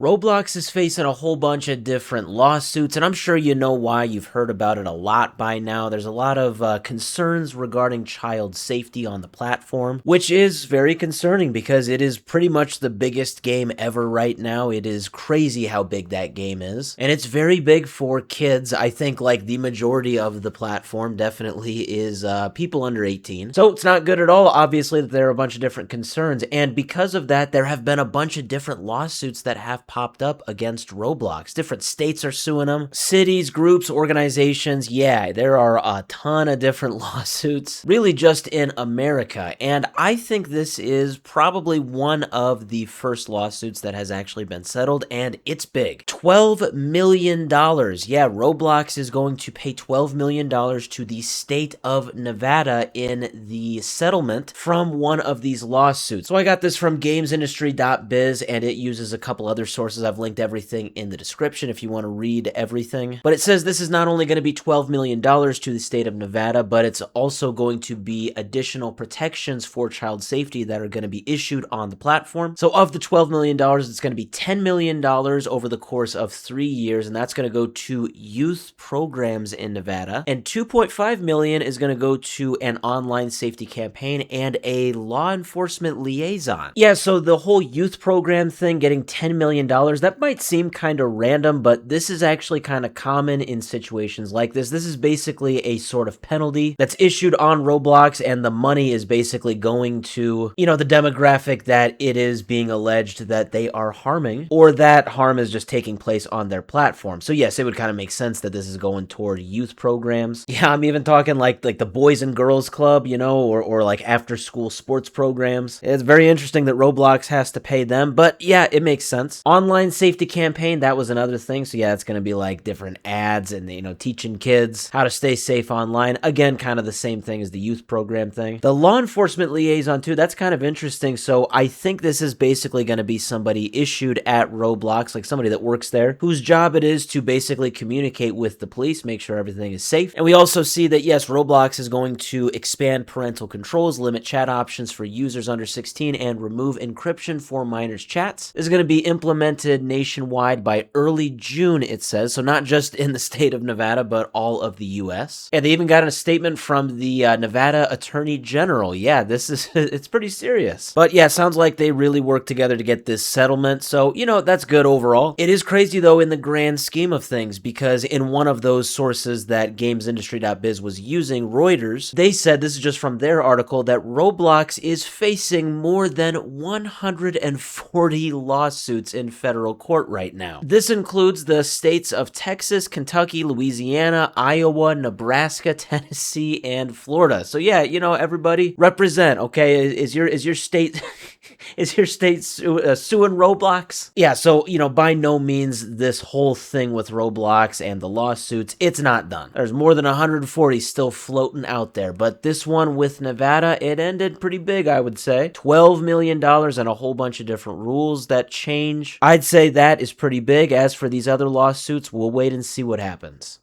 Roblox is facing a whole bunch of different lawsuits, and I'm sure you know why. You've heard about it a lot by now. There's a lot of concerns regarding child safety on the platform, which is very concerning because it is pretty much the biggest game ever right now. It is crazy how big that game is, and it's very big for kids. I think like the majority of the platform definitely is people under 18. So it's not good at all, obviously, that there are a bunch of different concerns, and because of that, there have been a bunch of different lawsuits that have popped up against Roblox. Different states are suing them. Cities, groups, organizations. Yeah, there are a ton of different lawsuits, really just in America. And I think this is probably one of the first lawsuits that has actually been settled, and it's big. $12 million. Yeah, Roblox is going to pay $12 million to the state of Nevada in the settlement from one of these lawsuits. So I got this from gamesindustry.biz, and it uses a couple other sources. I've linked everything in the description if you want to read everything. But it says this is not only going to be $12 million to the state of Nevada, but it's also going to be additional protections for child safety that are going to be issued on the platform. So of the $12 million, it's going to be $10 million over the course of 3 years, and that's going to go to youth programs in Nevada. And $2.5 million is going to go to an online safety campaign and a law enforcement liaison. Yeah, so the whole youth program thing getting $10 million, that might seem kind of random, but this is actually kind of common in situations like this. This is basically a sort of penalty that's issued on Roblox, and the money is basically going to, the demographic that it is being alleged that they are harming, or that harm is just taking place on their platform. So yes, it would kind of make sense that this is going toward youth programs. Yeah, I'm even talking like the Boys and Girls Club, or like after school sports programs. It's very interesting that Roblox has to pay them, but yeah, it makes sense. Online safety campaign, that was another thing. So yeah, it's going to be like different ads and, teaching kids how to stay safe online. Again, kind of the same thing as the youth program thing. The law enforcement liaison too, that's kind of interesting. So I think this is basically going to be somebody issued at Roblox, like somebody that works there, whose job it is to basically communicate with the police, make sure everything is safe. And we also see that, yes, Roblox is going to expand parental controls, limit chat options for users under 16, and remove encryption for minors' chats. This is going to be implemented nationwide by early June, it says. So not just in the state of Nevada, but all of the U.S. And they even got a statement from the Nevada Attorney General. Yeah, it's pretty serious. But yeah, sounds like they really worked together to get this settlement. So, that's good overall. It is crazy, though, in the grand scheme of things, because in one of those sources that gamesindustry.biz was using, Reuters, they said, this is just from their article, that Roblox is facing more than 140 lawsuits in federal court right now. This includes the states of Texas, Kentucky, Louisiana, Iowa, Nebraska, Tennessee, and Florida. So yeah, everybody represent, okay? Is your state is your state suing Roblox? Yeah, so, by no means this whole thing with Roblox and the lawsuits, it's not done. There's more than 140 still floating out there, but this one with Nevada, it ended pretty big, I would say. $12 million and a whole bunch of different rules that change. I'd say that is pretty big. As for these other lawsuits, we'll wait and see what happens.